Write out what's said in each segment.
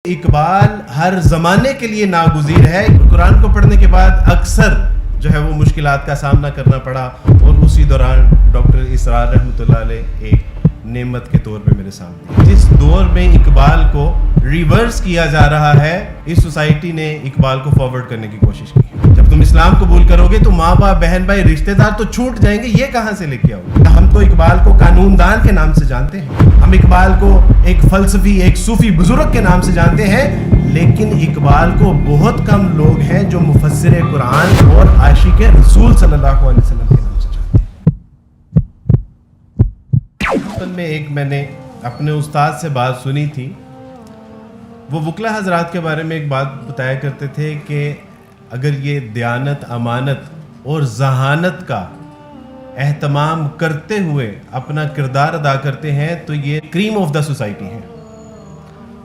اقبال ہر زمانے کے لیے ناگزیر ہے. قرآن کو پڑھنے کے بعد اکثر جو ہے وہ مشکلات کا سامنا کرنا پڑا, اور اسی دوران ڈاکٹر اسرار رحمۃ اللہ علیہ ایک نعمت کے طور پہ میرے سامنے. جس دور میں اقبال کو ریورس کیا جا رہا ہے, اس سوسائٹی نے اقبال کو فارورڈ کرنے کی کوشش کی. جب تم اسلام قبول کرو گے تو ماں باپ, بہن بھائی, رشتہ دار تو چھوٹ جائیں گے, یہ کہاں سے لے کے آؤ گے؟ ہم تو اقبال کو قانون دان کے نام سے جانتے ہیں, ہم اقبال کو ایک فلسفی, ایک صوفی بزرگ کے نام سے جانتے ہیں, لیکن اقبال کو بہت کم لوگ ہیں جو مفسر قرآن اور عاشق رسول صلی اللہ علیہ وسلم کے نام سے جانتے ہیں. میں نے اپنے استاد سے بات سنی تھی. وہ وکلا حضرات کے بارے میں ایک بات بتایا کرتے تھے کہ اگر یہ دیانت, امانت اور ذہانت کا اہتمام کرتے ہوئے اپنا کردار ادا کرتے ہیں تو یہ کریم آف دا سوسائٹی ہے.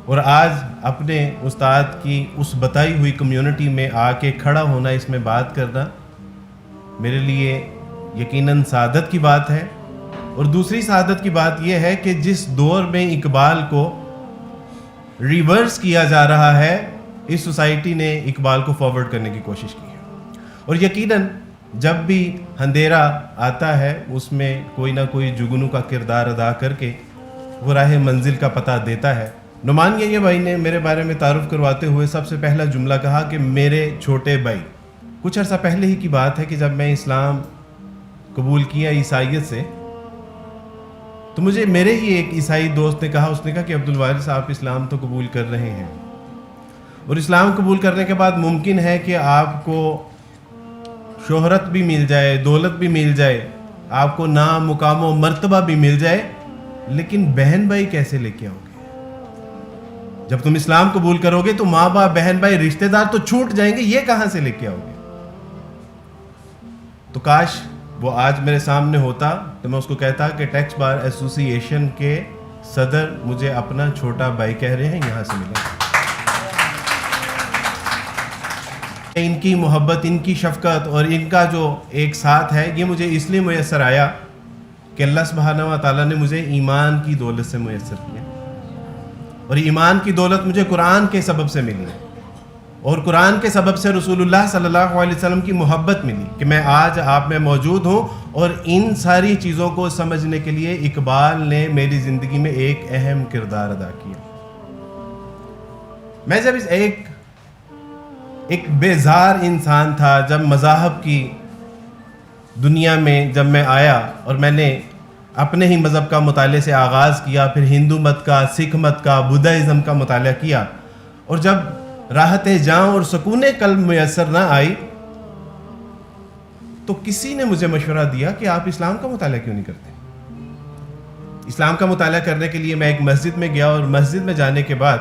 اور آج اپنے استاد کی اس بتائی ہوئی کمیونٹی میں آ کے کھڑا ہونا, اس میں بات کرنا میرے لیے یقیناً سعادت کی بات ہے. اور دوسری سعادت کی بات یہ ہے کہ جس دور میں اقبال کو ریورس کیا جا رہا ہے, اس سوسائٹی نے اقبال کو فارورڈ کرنے کی کوشش کی ہے. اور یقیناً جب بھی اندھیرا آتا ہے اس میں کوئی نہ کوئی جگنو کا کردار ادا کر کے وہ راہ منزل کا پتہ دیتا ہے. نعمان یہ بھائی نے میرے بارے میں تعارف کرواتے ہوئے سب سے پہلا جملہ کہا کہ میرے چھوٹے بھائی. کچھ عرصہ پہلے ہی کی بات ہے کہ جب میں اسلام قبول کیا عیسائیت سے, تو مجھے میرے ہی ایک عیسائی دوست نے کہا, اس نے کہا کہ عبدالوارث آپ اسلام تو قبول کر رہے ہیں, اور اسلام قبول کرنے کے بعد ممکن ہے کہ آپ کو شہرت بھی مل جائے, دولت بھی مل جائے, آپ کو نام, مقام و مرتبہ بھی مل جائے, لیکن بہن بھائی کیسے لے کے آؤ گے؟ جب تم اسلام قبول کرو گے تو ماں باپ, بہن بھائی, رشتہ دار تو چھوٹ جائیں گے, یہ کہاں سے لے کے آؤ گے؟ تو کاش وہ آج میرے سامنے ہوتا تو میں اس کو کہتا کہ ٹیکس بار ایسوسی ایشن کے صدر مجھے اپنا چھوٹا بھائی کہہ رہے ہیں, یہاں سے ملیں. ان کی محبت, ان کی شفقت اور ان کا جو ایک ساتھ ہے, یہ مجھے اس لیے میسر آیا کہ اللہ سبحانہ و تعالیٰ نے مجھے ایمان کی دولت سے میسر کیا, اور ایمان کی دولت مجھے قرآن کے سبب سے ملی, اور قرآن کے سبب سے رسول اللہ صلی اللہ علیہ وسلم کی محبت ملی کہ میں آج آپ میں موجود ہوں. اور ان ساری چیزوں کو سمجھنے کے لیے اقبال نے میری زندگی میں ایک اہم کردار ادا کیا. میں جب ایک بیزار انسان تھا, جب مذاہب کی دنیا میں جب میں آیا اور میں نے اپنے ہی مذہب کا مطالعے سے آغاز کیا, پھر ہندو مت کا, سکھ مت کا, بدھازم کا مطالعہ کیا, اور جب راحت جاں اور سکون قلب میسر نہ آئی تو کسی نے مجھے مشورہ دیا کہ آپ اسلام کا مطالعہ کیوں نہیں کرتے. اسلام کا مطالعہ کرنے کے لیے میں ایک مسجد میں گیا, اور مسجد میں جانے کے بعد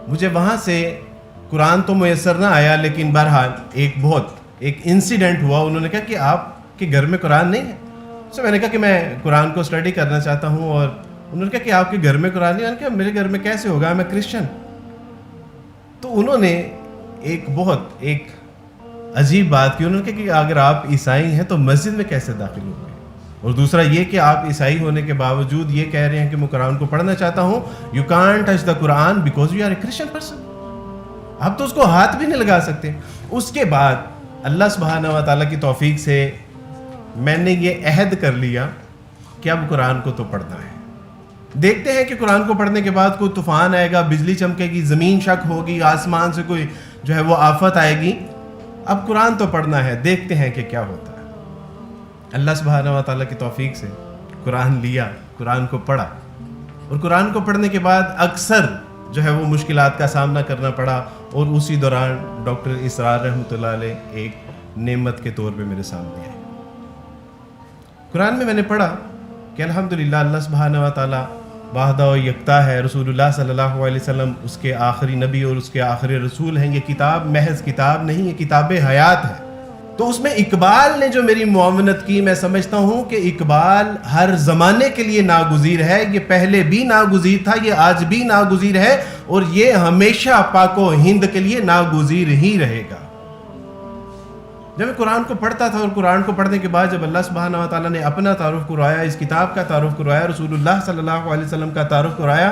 مجھے وہاں سے قرآن تو میسر نہ آیا, لیکن بہرحال ایک انسیڈنٹ ہوا. انہوں نے کہا کہ آپ کے گھر میں قرآن نہیں ہے. میں نے کہا کہ میں قرآن کو اسٹڈی کرنا چاہتا ہوں, اور انہوں نے کہا کہ آپ کے گھر میں قرآن نہیں ہے. میں نے کہا میرے گھر میں کیسے ہوگا, میں کرسچن. تو انہوں نے ایک عجیب بات کی. انہوں نے کہا کہ اگر آپ عیسائی ہیں تو مسجد میں کیسے داخل ہو گئے, اور دوسرا یہ کہ آپ عیسائی ہونے کے باوجود یہ کہہ رہے ہیں کہ میں قرآن کو پڑھنا چاہتا ہوں. You can't touch the Quran because you are a Christian person. آپ تو اس کو ہاتھ بھی نہیں لگا سکتے. اس کے بعد اللہ سبحانہ و تعالیٰ کی توفیق سے میں نے یہ عہد کر لیا کہ اب قرآن کو تو پڑھنا ہے. دیکھتے ہیں کہ قرآن کو پڑھنے کے بعد کوئی طوفان آئے گا, بجلی چمکے گی, زمین شک ہوگی, آسمان سے کوئی جو ہے وہ آفت آئے گی. اب قرآن تو پڑھنا ہے, دیکھتے ہیں کہ کیا ہوتا ہے. اللہ سبحانہ و تعالیٰ کی توفیق سے قرآن لیا, قرآن کو پڑھا, اور قرآن کو پڑھنے کے بعد اکثر جو ہے وہ مشکلات کا سامنا کرنا پڑا, اور اسی دوران ڈاکٹر اسرار رحمۃ اللہ علیہ ایک نعمت کے طور پہ میرے سامنے آئے. قرآن میں نے پڑھا کہ الحمدللہ اللہ سبحانہ و تعالیٰ واحدہ و یکتا ہے, رسول اللہ صلی اللہ علیہ وسلم اس کے آخری نبی اور اس کے آخری رسول ہیں. یہ کتاب محض کتاب نہیں, یہ کتاب حیات ہے. تو اس میں اقبال نے جو میری معاونت کی, میں سمجھتا ہوں کہ اقبال ہر زمانے کے لیے ناگزیر ہے. یہ پہلے بھی ناگزیر تھا, یہ آج بھی ناگزیر ہے, اور یہ ہمیشہ پاک و ہند کے لیے ناگزیر ہی رہے گا. جب میں قرآن کو پڑھتا تھا, اور قرآن کو پڑھنے کے بعد جب اللہ سبحانہ و تعالیٰ نے اپنا تعارف کروایا, اس کتاب کا تعارف کروایا, رسول اللہ صلی اللہ علیہ وسلم کا تعارف کروایا,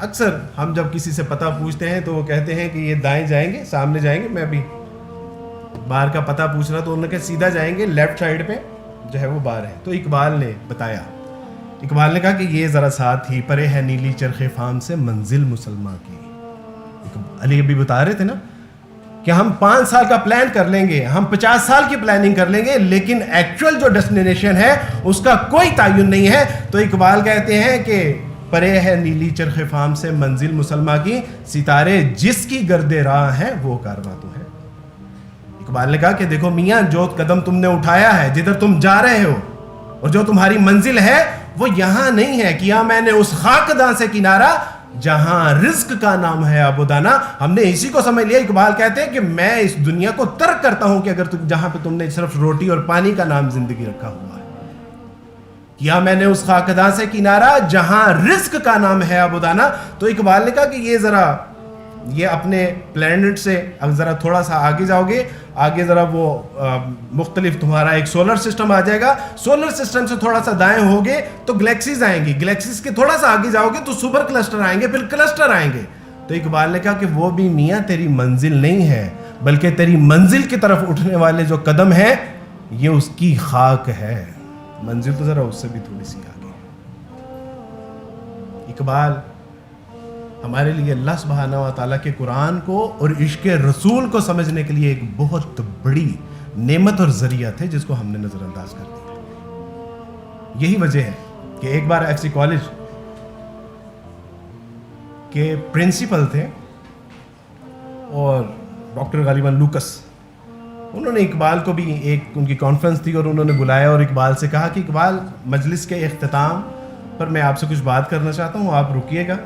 اکثر ہم جب کسی سے پتہ پوچھتے ہیں تو وہ کہتے ہیں کہ یہ دائیں جائیں گے، سامنے جائیں گے. میں بھی بار کا پتہ پوچھ رہا تو انہوں نے کہا سیدھا جائیں گے، لیفٹ سائڈ پہ جو ہے وہ بار ہے. تو اقبال نے بتایا، اقبال نے کہا کہ یہ ذرا ساتھ ہی پرے ہے نیلی چرخ فام سے منزل مسلمہ کی. علی ابھی بتا رہے تھے نا کہ ہم 5 سال کا پلان کر لیں گے، ہم 50 سال کی پلاننگ کر لیں گے، لیکن ایکچوئل جو ڈیسٹینیشن ہے اس کا کوئی تعین نہیں ہے. تو اقبال کہتے ہیں کہ پرے ہے نیلی چرخ فام سے منزل مسلمہ کی، ستارے جس کی گرد راہ ہیں وہ کارواں تو ہے. اقبال نے کہا کہ دیکھو میاں، جو قدم تم نے اٹھایا ہے، جدھر تم جا رہے ہو اور جو تمہاری منزل ہے وہ یہاں نہیں ہے. کیا میں نے اس خاکداں سے کنارہ جہاں رزق کا نام ہے ابودانا. ہم نے اسی کو سمجھ لیا. اقبال کہتے ہیں کہ میں اس دنیا کو ترک کرتا ہوں کہ اگر جہاں پہ تم نے صرف روٹی اور پانی کا نام زندگی رکھا ہوا ہے. کیا میں نے اس خاکداں سے کنارہ جہاں رزق کا نام ہے ابودانا. تو اقبال نے کہا کہ یہ اپنے پلانٹ سے ذرا تھوڑا سا آگے جاؤ گے، آگے ذرا وہ مختلف تمہارا ایک سولر سسٹم آ جائے گا. سولر سسٹم سے تھوڑا سا دائیں ہوگے تو گلیکسیز آئیں گی، گلیکسیز کے تھوڑا سا آگے جاؤ گے تو سپر کلسٹر آئیں گے، پھر کلسٹر آئیں گے. تو اقبال نے کہا کہ وہ بھی میاں تیری منزل نہیں ہے، بلکہ تیری منزل کی طرف اٹھنے والے جو قدم ہیں یہ اس کی خاک ہے. منزل تو ذرا اس سے بھی تھوڑی سی آگے. اقبال ہمارے لیے اللہ سبحانہ و تعالیٰ کے قرآن کو اور عشق رسول کو سمجھنے کے لیے ایک بہت بڑی نعمت اور ذریعہ تھے جس کو ہم نے نظر انداز کر دیا. یہی وجہ ہے کہ ایک بار ایف سی کالج کے پرنسپل تھے اور ڈاکٹر غالباً لوکس، انہوں نے اقبال کو بھی ایک ان کی کانفرنس تھی اور انہوں نے بلایا اور اقبال سے کہا کہ اقبال مجلس کے اختتام پر میں آپ سے کچھ بات کرنا چاہتا ہوں، آپ رکیے گا.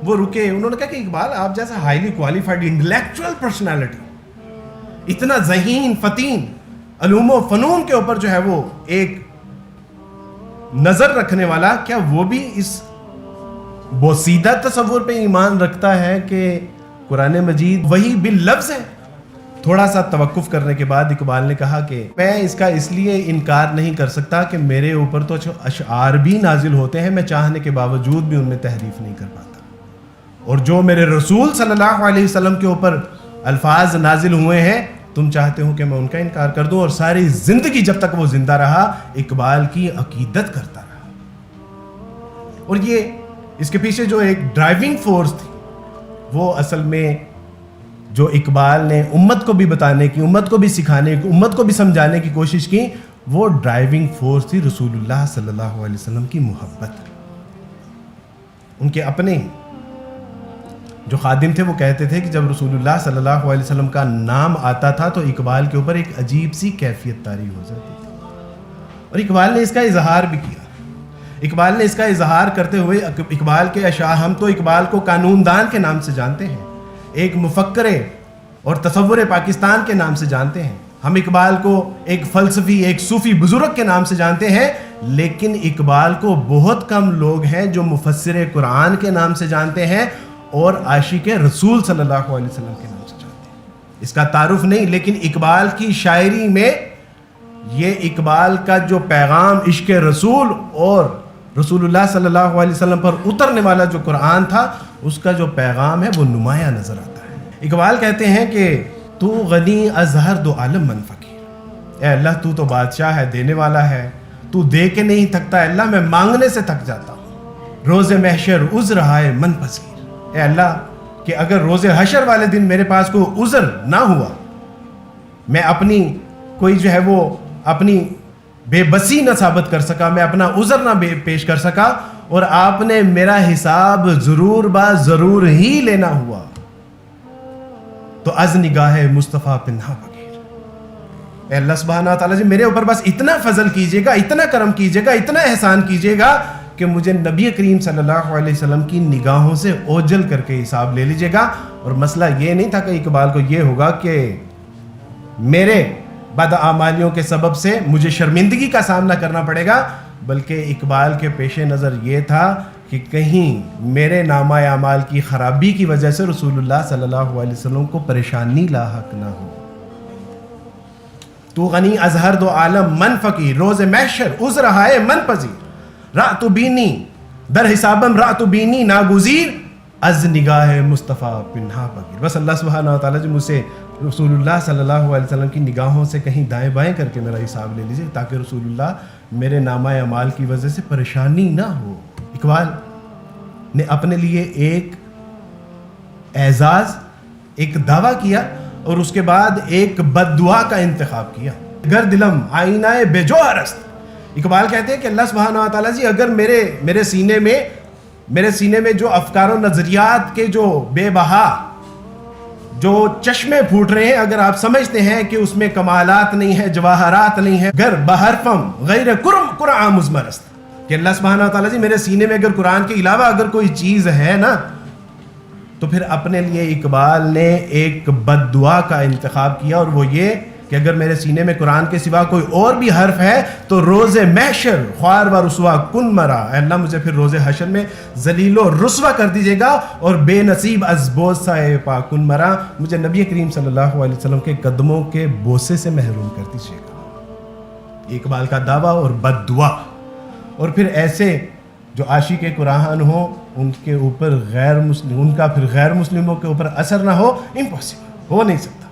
وہ رکے. انہوں نے کہا کہ اقبال آپ جیسا ہائیلی کوالیفائڈ انٹلیکچوئل پرسنالٹی، اتنا ذہین فتین، علوم و فنون کے اوپر جو ہے وہ ایک نظر رکھنے والا، کیا وہ بھی اس بوسیدہ تصور پہ ایمان رکھتا ہے کہ قرآن مجید وہی باللفظ ہے؟ تھوڑا سا توقف کرنے کے بعد اقبال نے کہا کہ میں اس کا اس لیے انکار نہیں کر سکتا کہ میرے اوپر تو اشعار بھی نازل ہوتے ہیں، میں چاہنے کے باوجود بھی ان میں تحریف نہیں کر پاتا. اور جو میرے رسول صلی اللہ علیہ وسلم کے اوپر الفاظ نازل ہوئے ہیں، تم چاہتے ہو کہ میں ان کا انکار کر دوں؟ اور ساری زندگی جب تک وہ زندہ رہا اقبال کی عقیدت کرتا رہا. اور یہ اس کے پیچھے جو ایک ڈرائیونگ فورس تھی، وہ اصل میں جو اقبال نے امت کو بھی بتانے کی، امت کو بھی سکھانے کی، امت کو بھی سمجھانے کی کوشش کی، وہ ڈرائیونگ فورس تھی رسول اللہ صلی اللہ علیہ وسلم کی محبت. ان کے اپنے جو خادم تھے وہ کہتے تھے کہ جب رسول اللہ صلی اللہ علیہ وسلم کا نام آتا تھا تو اقبال کے اوپر ایک عجیب سی کیفیت طاری ہو جاتی تھی. اور اقبال نے اس کا اظہار بھی کیا. اقبال نے اس کا اظہار کرتے ہوئے اقبال کے اشعار، ہم تو اقبال کو قانون دان کے نام سے جانتے ہیں، ایک مفکر اور تصور پاکستان کے نام سے جانتے ہیں، ہم اقبال کو ایک فلسفی، ایک صوفی بزرگ کے نام سے جانتے ہیں، لیکن اقبال کو بہت کم لوگ ہیں جو مفسر قرآن کے نام سے جانتے ہیں اور عاشق رسول صلی اللہ علیہ وسلم کے نام سے جانتے ہیں. اس کا تعارف نہیں، لیکن اقبال کی شاعری میں یہ اقبال کا جو پیغام عشق رسول اور رسول اللہ صلی اللہ علیہ وسلم پر اترنے والا جو قرآن تھا، اس کا جو پیغام ہے وہ نمایاں نظر آتا ہے. اقبال کہتے ہیں کہ تو غنی از ہر دو عالم من فقیر. اے اللہ تو بادشاہ ہے، دینے والا ہے، تو دے کے نہیں تھکتا. اے اللہ میں مانگنے سے تھک جاتا ہوں. روز محشر عذر ہائے من پذیر. اے اللہ کہ اگر روز حشر والے دن میرے پاس کوئی عذر نہ ہوا، میں اپنی کوئی جو ہے وہ اپنی بے بسی نہ ثابت کر سکا، میں اپنا عذر نہ پیش کر سکا، اور آپ نے میرا حساب ضرور ضرور ہی لینا ہوا، تو از نگاہ مصطفیٰ پنہا بغیر. اے اللہ سبحانہ تعالیٰ جی میرے اوپر بس اتنا فضل کیجیے گا، اتنا کرم کیجیے گا، اتنا احسان کیجیے گا کہ مجھے نبی کریم صلی اللہ علیہ وسلم کی نگاہوں سے اوجھل کر کے حساب لے لیجیے گا. اور مسئلہ یہ نہیں تھا کہ اقبال کو یہ ہوگا کہ میرے بدعمالیوں کے سبب سے مجھے شرمندگی کا سامنا کرنا پڑے گا، بلکہ اقبال کے پیش نظر یہ تھا کہ کہیں میرے نامہ اعمال کی خرابی کی وجہ سے رسول اللہ صلی اللہ علیہ وسلم کو پریشانی لاحق نہ ہو. تو غنی از ہر دو عالم من فقیر، روز محشر عذر ہائے من پذیر. رأت بینی در حسابم رأت بینی ناگزیر، از نگاہ مصطفیٰ پنہا پگیر. بس اللہ سبحانہ و تعالیٰ جو مجھ سے رسول اللہ صلی اللہ علیہ وسلم کی نگاہوں سے کہیں دائیں بائیں کر کے میرا حساب لے لیجیے تاکہ رسول اللہ میرے نامہ اعمال کی وجہ سے پریشانی نہ ہو. اقبال نے اپنے لیے ایک اعزاز، ایک دعویٰ کیا اور اس کے بعد ایک بد دعا کا انتخاب کیا. گر دلم آئینہ بے جو است. اقبال کہتے ہیں کہ اللہ سبحانہ و تعالیٰ جی اگر میرے سینے میں جو افکار و نظریات کے جو بے بہا جو چشمے پھوٹ رہے ہیں، اگر آپ سمجھتے ہیں کہ اس میں کمالات نہیں ہے، جواہرات نہیں ہے، گر بحرفم غیر قرآن مزمرست، کہ اللہ سبحانہ و تعالیٰ جی میرے سینے میں اگر قرآن کے علاوہ اگر کوئی چیز ہے نا، تو پھر اپنے لیے اقبال نے ایک بد دعا کا انتخاب کیا، اور وہ یہ کہ اگر میرے سینے میں قرآن کے سوا کوئی اور بھی حرف ہے تو روز محشر خوار و رسوا کن مرا، اے اللہ مجھے پھر روز حشر میں ذلیل و رسوا کر دیجیے گا اور بے نصیب از بوسہ پا کن مرا، مجھے نبی کریم صلی اللہ علیہ وسلم کے قدموں کے بوسے سے محروم کر دیجیے گا. اقبال کا دعویٰ اور بد دعا. اور پھر ایسے جو عاشق قرآن ہوں ان کے اوپر ان کا پھر غیر مسلموں کے اوپر اثر نہ ہو، امپاسبل، ہو نہیں سکتا.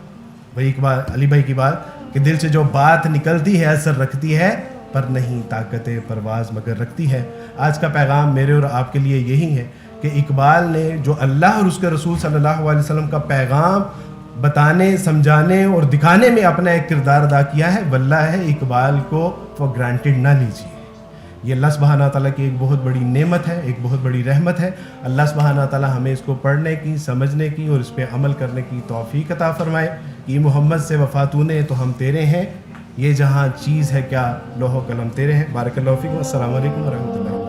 وہی اقبال علی بھائی کی بات کہ دل سے جو بات نکلتی ہے اثر رکھتی ہے پر نہیں طاقت پرواز مگر رکھتی ہے. آج کا پیغام میرے اور آپ کے لیے یہی ہے کہ اقبال نے جو اللہ اور اس کے رسول صلی اللہ علیہ وسلم کا پیغام بتانے، سمجھانے اور دکھانے میں اپنا ایک کردار ادا کیا ہے، واللہ ہے اقبال کو فار گرانٹیڈ نہ لیجیے. یہ اللہ سبحانہ تعالیٰ کی ایک بہت بڑی نعمت ہے، ایک بہت بڑی رحمت ہے. اللہ سبحانہ تعالیٰ ہمیں اس کو پڑھنے کی، سمجھنے کی اور اس پہ عمل کرنے کی توفیق عطا فرمائے. یہ محمد سے وفا تو نے تو ہم تیرے ہیں، یہ جہاں چیز ہے کیا لوح و قلم تیرے ہیں. بارک اللہ فیکم. السلام علیکم ورحمۃ اللہ.